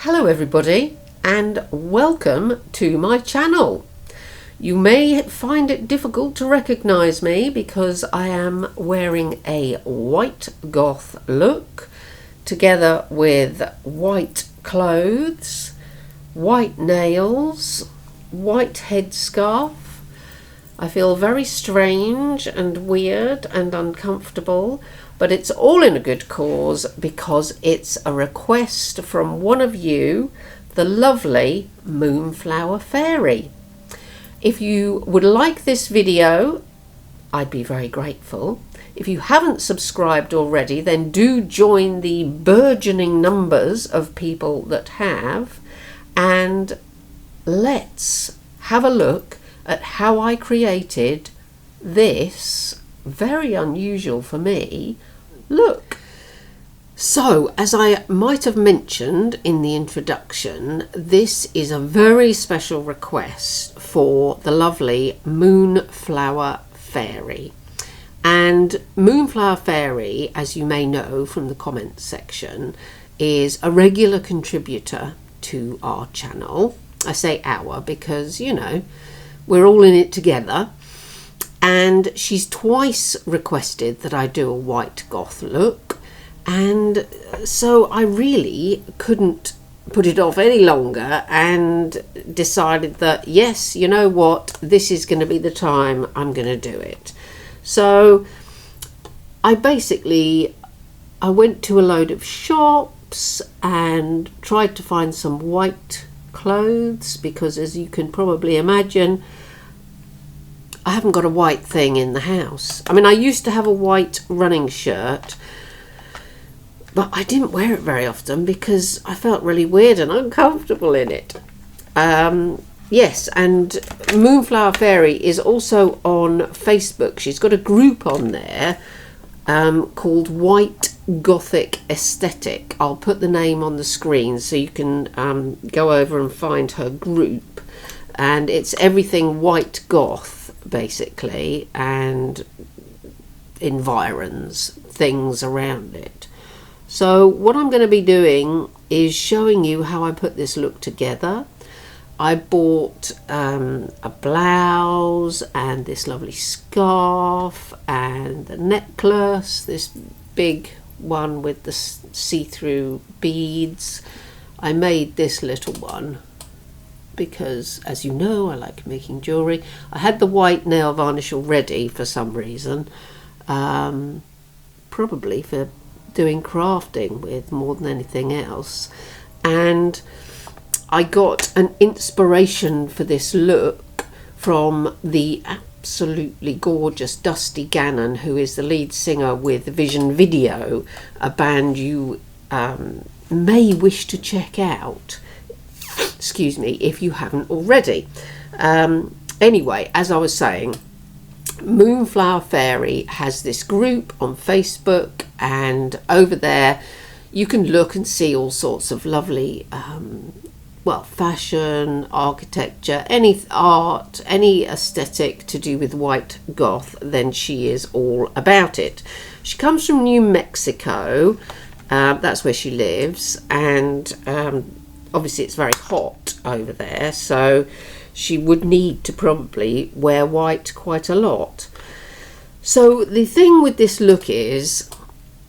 Hello everybody and welcome to my channel. You may find it difficult to recognize me because I am wearing a white goth look together with white clothes, white nails, white headscarf. I feel very strange and weird and uncomfortable, but it's all in a good cause because it's a request from one of you, the lovely MoonFlowerFaerie. If you would like this video, I'd be very grateful. If you haven't subscribed already, then do join the burgeoning numbers of people that have, and let's have a look at how I created this very unusual for me look. So, as I might have mentioned in the introduction, this is a very special request for the lovely MoonFlowerFaerie. And MoonFlowerFaerie, as you may know from the comments section, is a regular contributor to our channel. I say our because, you know, we're all in it together. And she's twice requested that I do a white goth look, and so I really couldn't put it off any longer and decided that yes, you know what, this is going to be the time I'm going to do it. So I went to a load of shops and tried to find some white clothes because, as you can probably imagine, I haven't got a white thing in the house. I mean, I used to have a white running shirt, but I didn't wear it very often because I felt really weird and uncomfortable in it. Yes, and MoonFlowerFaerie is also on Facebook. She's got a group on there called White Gothic Aesthetic. I'll put the name on the screen so you can go over and find her group. And it's everything white goth, basically, and environs, things around it. So what I'm going to be doing is showing you how I put this look together. I bought a blouse and this lovely scarf and the necklace, this big one with the see-through beads. I made this little one because, as you know, I like making jewellery. I had the white nail varnish already for some reason, probably for doing crafting with more than anything else. And I got an inspiration for this look from the absolutely gorgeous Dusty Gannon, who is the lead singer with Vision Video, a band you may wish to check out. Excuse me, if you haven't already. Anyway, as I was saying, MoonFlowerFaerie has this group on Facebook, and over there you can look and see all sorts of lovely fashion, architecture, any art, any aesthetic to do with white goth. Then she is all about it. She comes from New Mexico, that's where she lives, and obviously it's very hot over there, so she would need to probably wear white quite a lot. So the thing with this look is,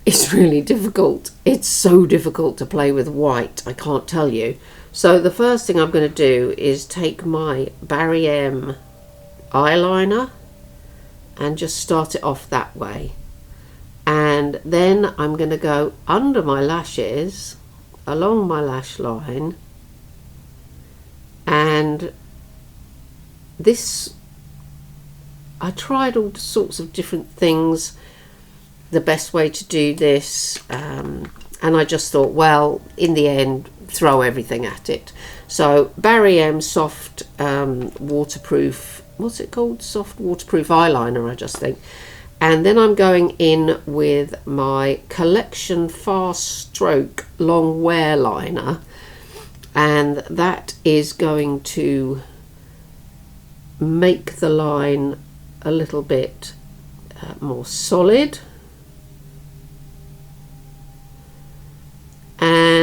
it's really difficult. It's so difficult to play with white, I can't tell you. So the first thing I'm going to do is take my Barry M eyeliner and just start it off that way. And then I'm going to go under my lashes, along my lash line, and this, I tried all sorts of different things, the best way to do this, and I just thought, well, in the end, throw everything at it. So Barry M soft waterproof, what's it called, soft waterproof eyeliner, I just think. And then I'm going in with my Collection Fast Stroke Long Wear Liner, and that is going to make the line a little bit more solid.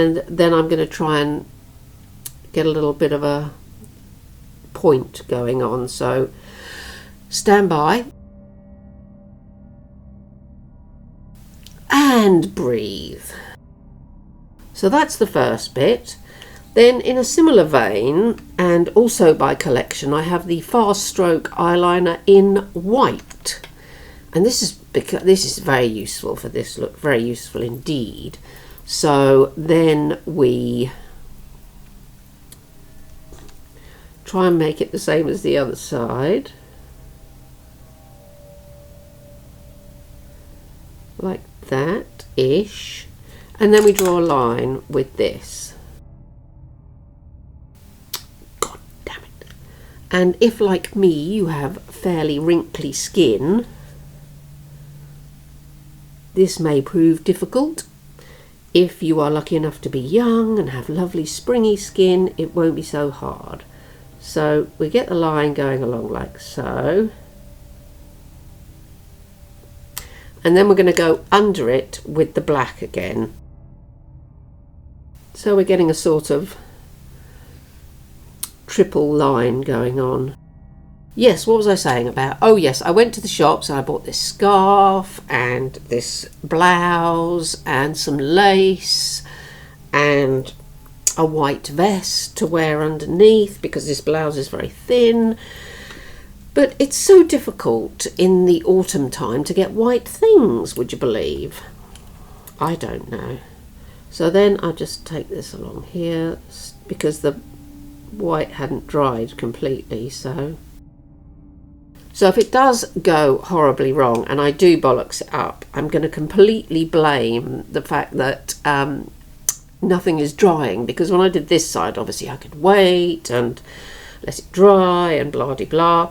And then I'm going to try and get a little bit of a point going on. So stand by and breathe. So that's the first bit. Then in a similar vein, and also by collection, I have the Fast Stroke eyeliner in white. And this is because this is very useful for this look, very useful indeed. So then we try and make it the same as the other side. Like that-ish. And then we draw a line with this. God damn it. And if, like me, you have fairly wrinkly skin, this may prove difficult. If you are lucky enough to be young and have lovely springy skin, it won't be so hard. So we get the line going along like so. And then we're going to go under it with the black again. So we're getting a sort of triple line going on. Yes, what was I saying about? Oh yes, I went to the shops and I bought this scarf and this blouse and some lace and a white vest to wear underneath because this blouse is very thin. But it's so difficult in the autumn time to get white things, would you believe? I don't know. So then I just take this along here because the white hadn't dried completely. So if it does go horribly wrong and I do bollocks it up, I'm going to completely blame the fact that nothing is drying, because when I did this side, obviously I could wait and let it dry and blah de blah.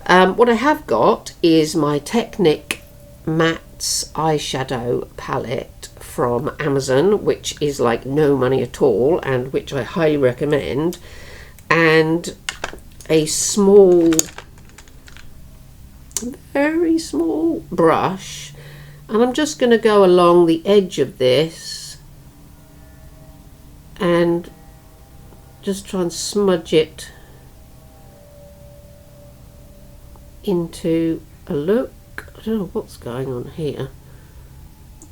What I have got is my Technic Mattes eyeshadow palette from Amazon, which is like no money at all and which I highly recommend, and a small, very small brush, and I'm just going to go along the edge of this and just try and smudge it into a look. I don't know what's going on here.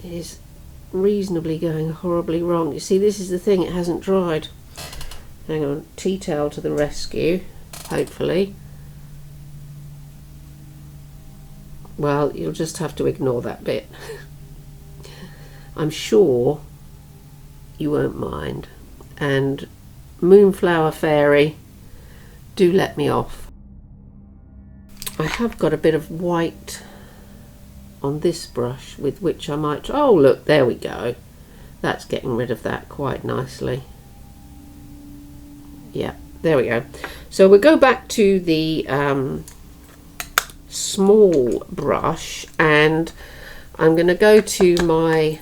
It is reasonably going horribly wrong. You see, this is the thing, it hasn't dried. Hang on, tea towel to the rescue, hopefully. Well, you'll just have to ignore that bit. I'm sure you won't mind. And MoonFlowerFaerie, do let me off. I have got a bit of white on this brush with which I might... Oh, look, there we go. That's getting rid of that quite nicely. Yeah, there we go. So we'll go back to the small brush, and I'm going to go to my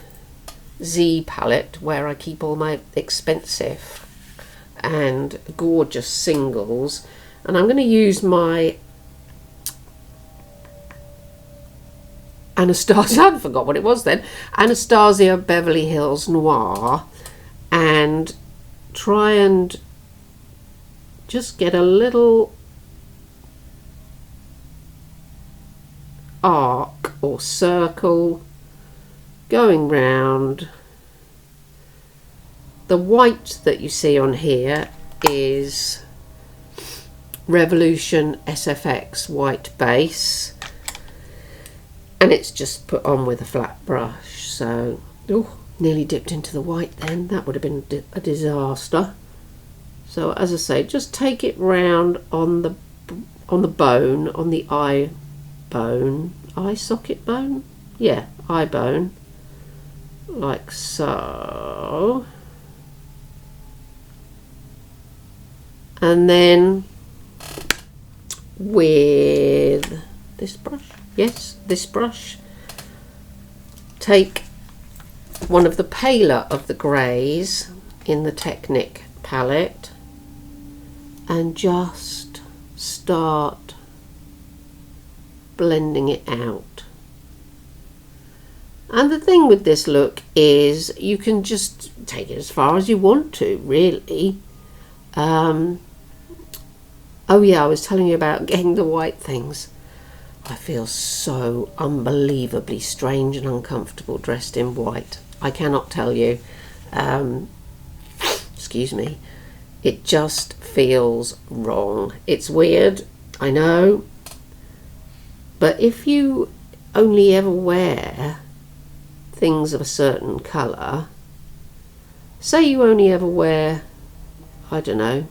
Z palette where I keep all my expensive and gorgeous singles, and I'm going to use my Anastasia, I forgot what it was then, Anastasia Beverly Hills Noir, and try and just get a little arc or circle going round. The white that you see on here is Revolution SFX white base, and it's just put on with a flat brush. So, oh, nearly dipped into the white then. That would have been a disaster. So as I say, just take it round on the bone, on the eye bone, eye socket bone? Yeah, eye bone. Like so. And then with this brush, yes, this brush, take one of the paler of the greys in the Technic palette and just start blending it out. And the thing with this look is you can just take it as far as you want to, really. Oh yeah, I was telling you about getting the white things. I feel so unbelievably strange and uncomfortable dressed in white. I cannot tell you. Excuse me. It just feels wrong. It's weird, I know. But if you only ever wear things of a certain colour, say you only ever wear, I don't know,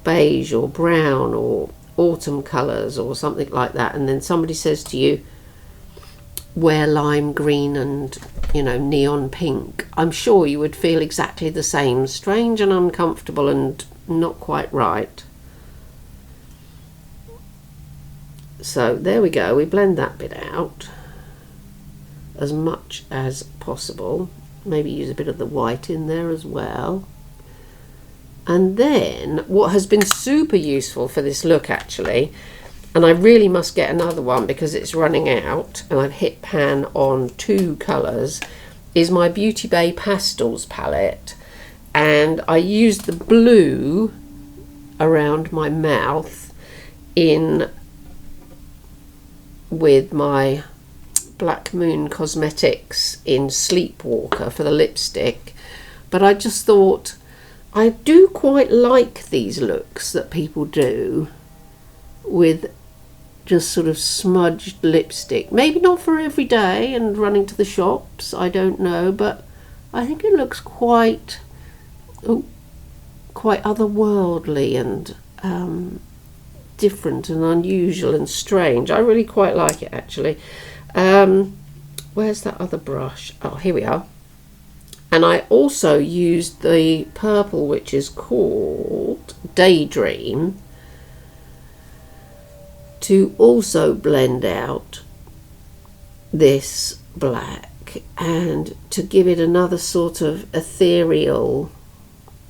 beige or brown or autumn colours or something like that, and then somebody says to you, wear lime green and, you know, neon pink, I'm sure you would feel exactly the same, strange and uncomfortable and not quite right. So there we go, we blend that bit out as much as possible. Maybe use a bit of the white in there as well. And then what has been super useful for this look actually, and I really must get another one because it's running out and I've hit pan on 2 colours, is my Beauty Bay Pastels palette. And I used the blue around my mouth in with my Black Moon Cosmetics in Sleepwalker for the lipstick. But I just thought, I do quite like these looks that people do with just sort of smudged lipstick. Maybe not for every day and running to the shops, I don't know, but I think it looks quite otherworldly and different and unusual and strange. I really quite like it actually. Where's that other brush? Oh, here we are. And I also used the purple, which is called Daydream, to also blend out this black and to give it another sort of ethereal,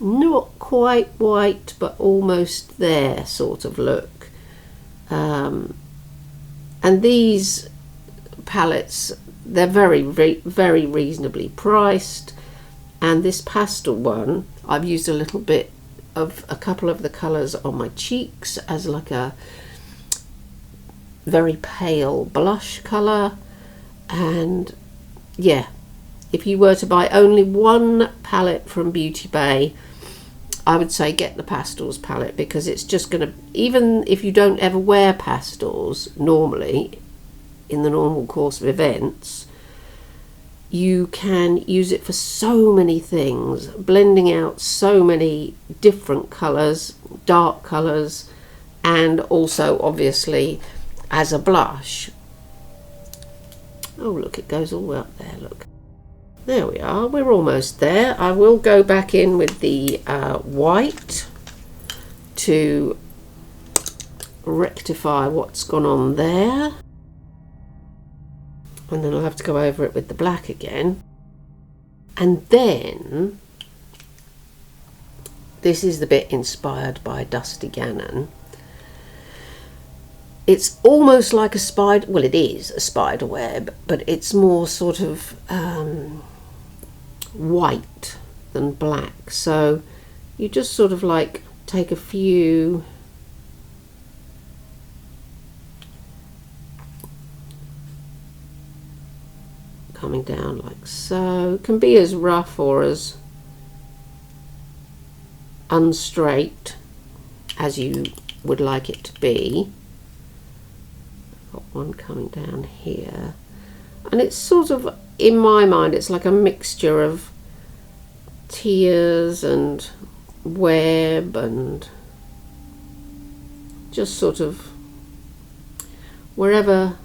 not quite white but almost there sort of look. And these palettes, they're very reasonably priced. And this pastel one, I've used a little bit of a couple of the colours on my cheeks as like a very pale blush colour. And yeah, if you were to buy only one palette from Beauty Bay, I would say get the pastels palette, because it's just going to, even if you don't ever wear pastels normally in the normal course of events, you can use it for so many things, blending out so many different colours, dark colours, and also obviously as a blush. Oh look, it goes all the way up there, look. There we are, we're almost there. I will go back in with the white to rectify what's gone on there. And then I'll have to go over it with the black again. And then, this is the bit inspired by Dusty Gannon. It's almost like a spider, well it is a spider web, but it's more sort of white than black. So you just sort of like take a few coming down like so. It can be as rough or as unstraight as you would like it to be. Got one coming down here, and it's sort of, in my mind, it's like a mixture of tears and web and just sort of wherever.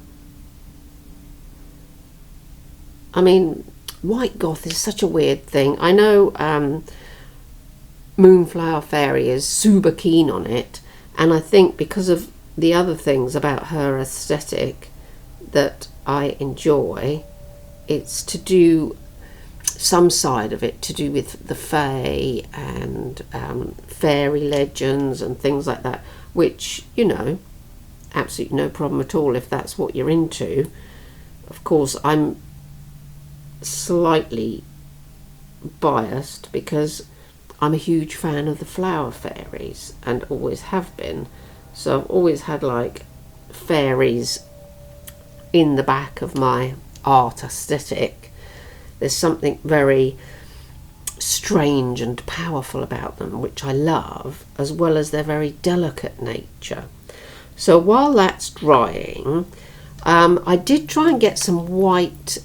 I mean, White Goth is such a weird thing. I know MoonFlowerFaerie is super keen on it, and I think because of the other things about her aesthetic that I enjoy, it's to do, some side of it to do with the Fae and fairy legends and things like that, which, you know, absolutely no problem at all if that's what you're into. Of course, I'm slightly biased because I'm a huge fan of the flower fairies and always have been. So I've always had like fairies in the back of my art aesthetic. There's something very strange and powerful about them, which I love, as well as their very delicate nature. So while that's drying, I did try and get some white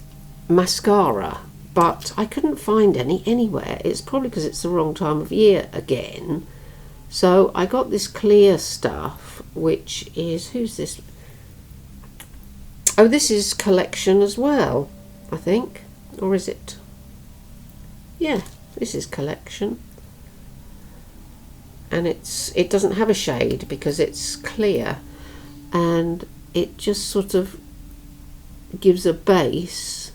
mascara, but I couldn't find any anywhere. It's probably because it's the wrong time of year again. So I got this clear stuff, which is, who's this? Oh, this is Collection as well, I think. Or is it? Yeah, this is Collection. And it doesn't have a shade because it's clear, and it just sort of gives a base,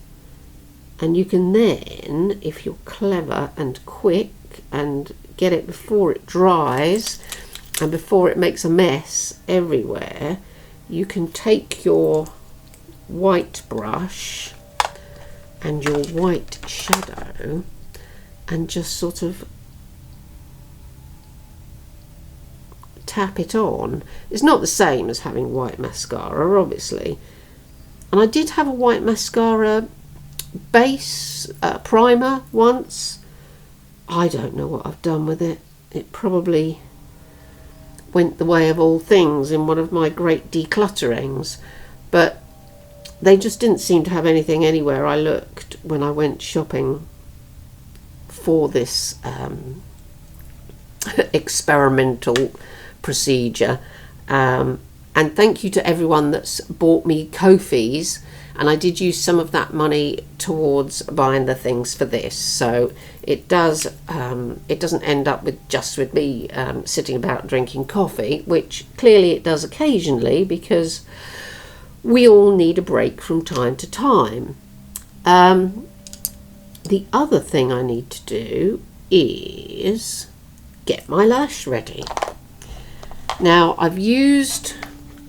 and you can then, if you're clever and quick, and get it before it dries and before it makes a mess everywhere, you can take your white brush and your white shadow and just sort of tap it on. It's not the same as having white mascara, obviously. And I did have a white mascara base primer once. I don't know what I've done with it. It probably went the way of all things in one of my great declutterings, but they just didn't seem to have anything anywhere I looked when I went shopping for this experimental procedure. And thank you to everyone that's bought me Ko-fis, and I did use some of that money towards buying the things for this, so it doesn't end up with just with me sitting about drinking coffee, which clearly it does occasionally, because we all need a break from time to time. The other thing I need to do is get my lash ready. Now, I've used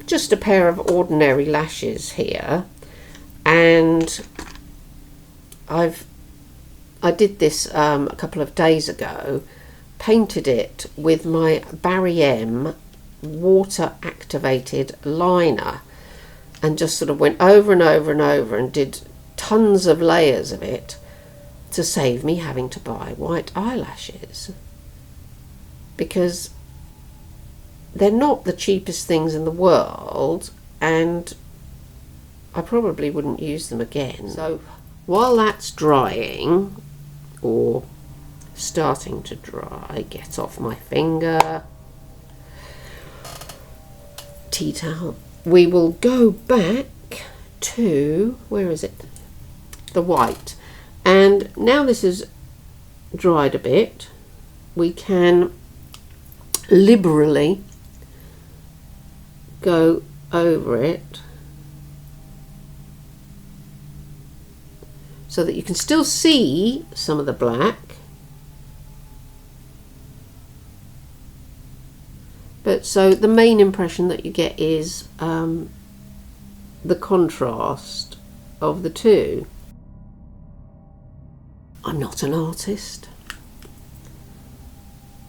just a pair of ordinary lashes here, and I did this a couple of days ago, painted it with my Barry M water activated liner, and just sort of went over and over and over and did tons of layers of it to save me having to buy white eyelashes, because they're not the cheapest things in the world, and I probably wouldn't use them again. So while that's drying, or starting to dry, get off my finger, tea towel, we will go back to, where is it? The white. And now this is dried a bit, we can liberally go over it so that you can still see some of the black, but so the main impression that you get is the contrast of the two. I'm not an artist,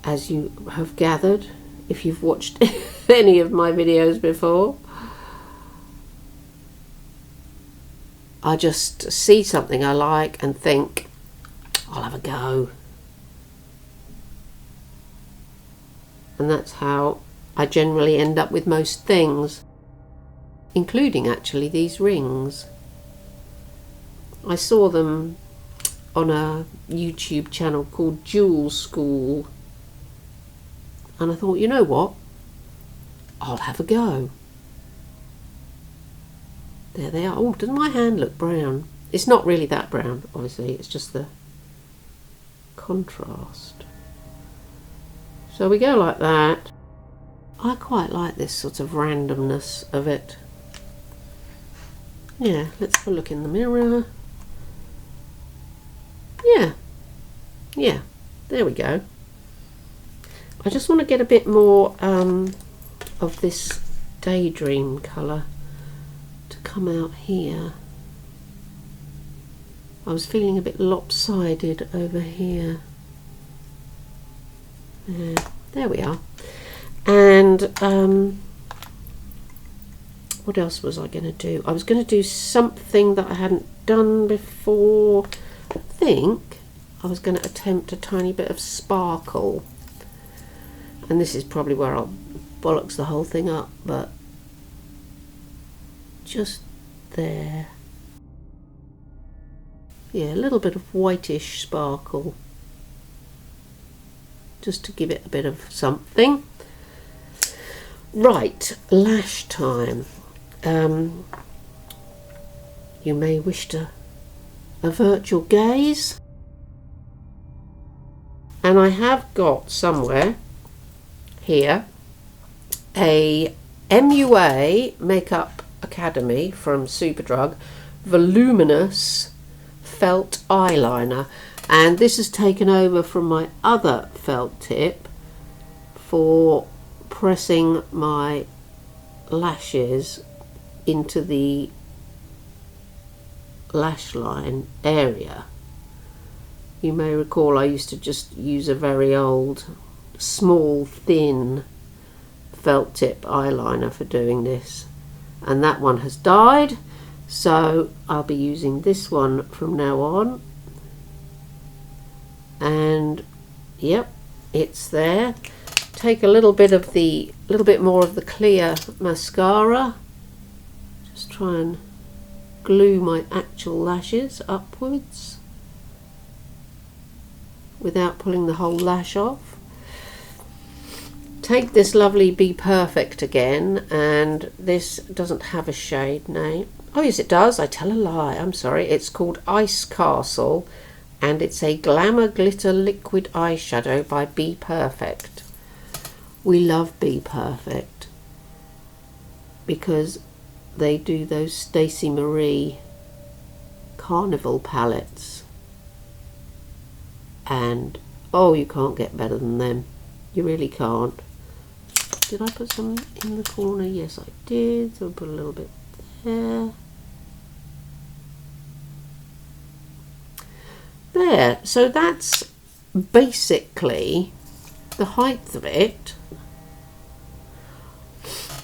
as you have gathered if you've watched any of my videos before. I just see something I like and think, I'll have a go. And that's how I generally end up with most things, including actually these rings. I saw them on a YouTube channel called Jewel School, and I thought, you know what, I'll have a go. There they are. Oh, doesn't my hand look brown? It's not really that brown, obviously, it's just the contrast. So we go like that. I quite like this sort of randomness of it. Yeah, let's have a look in the mirror. Yeah, there we go. I just want to get a bit more of this daydream colour to come out here. I was feeling a bit lopsided over here. Yeah, there we are. And what else was I going to do? I was going to do something that I hadn't done before. I think I was going to attempt a tiny bit of sparkle. And this is probably where I'll bollocks the whole thing up, but just there. Yeah, a little bit of whitish sparkle, just to give it a bit of something. Right, lash time. You may wish to avert your gaze. And I have got somewhere here a MUA Makeup Academy from Superdrug voluminous felt eyeliner, and this is taken over from my other felt tip for pressing my lashes into the lash line area. You may recall I used to just use a very old, small, thin felt tip eyeliner for doing this, and that one has died, so I'll be using this one from now on. And yep, it's there. Take a little bit more of the clear mascara, just try and glue my actual lashes upwards without pulling the whole lash off. Take this lovely Be Perfect again, and this doesn't have a shade name. Oh yes, it does. I tell a lie. I'm sorry. It's called Ice Castle, and it's a Glamour Glitter Liquid Eyeshadow by Be Perfect. We love Be Perfect because they do those Stacey Marie Carnival palettes, and oh, you can't get better than them. You really can't. Did I put some in the corner? Yes, I did. So I'll put a little bit there. There. So that's basically the height of it.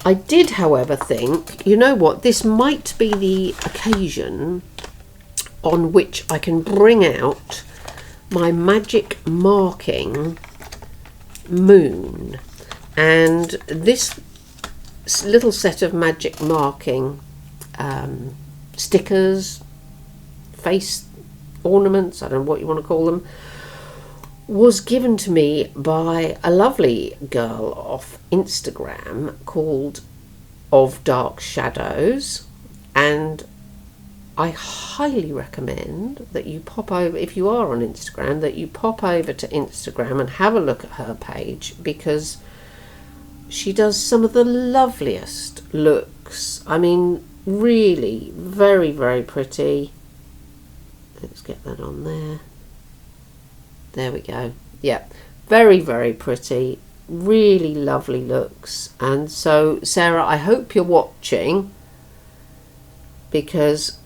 I did, however, think, you know what, this might be the occasion on which I can bring out my magic marking moon. And this little set of magic marking stickers, face ornaments, I don't know what you want to call them, was given to me by a lovely girl off Instagram called Of Dark Shadows, and I highly recommend that you pop over, if you are on Instagram, that you pop over to Instagram and have a look at her page, because she does some of the loveliest looks. I mean, really very, very pretty. Let's get that on there. There we go. Yeah, very, very pretty, really lovely looks. And so, Sarah, I hope you're watching, because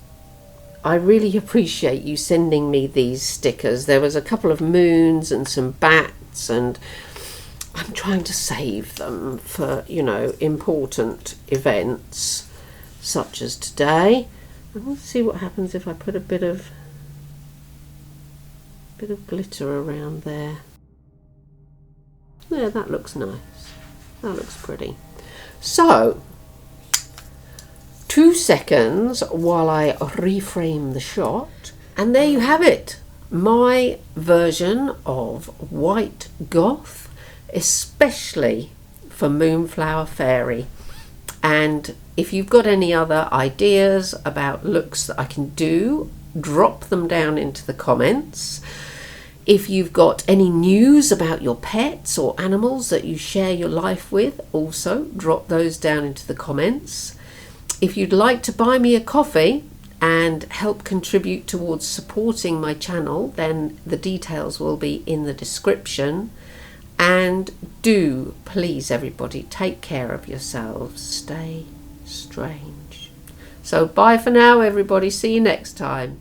I really appreciate you sending me these stickers. There was a couple of moons and some bats, and I'm trying to save them for, you know, important events such as today. And we'll see what happens if I put a bit of glitter around there. Yeah, that looks nice. That looks pretty. So, 2 seconds while I reframe the shot, and there you have it. My version of White Goth, especially for MoonFlowerFaerie. And if you've got any other ideas about looks that I can do, drop them down into the comments. If you've got any news about your pets or animals that you share your life with, also drop those down into the comments. If you'd like to buy me a coffee and help contribute towards supporting my channel, then the details will be in the description. And do, please everybody, take care of yourselves. Stay strange. So bye for now, everybody. See you next time.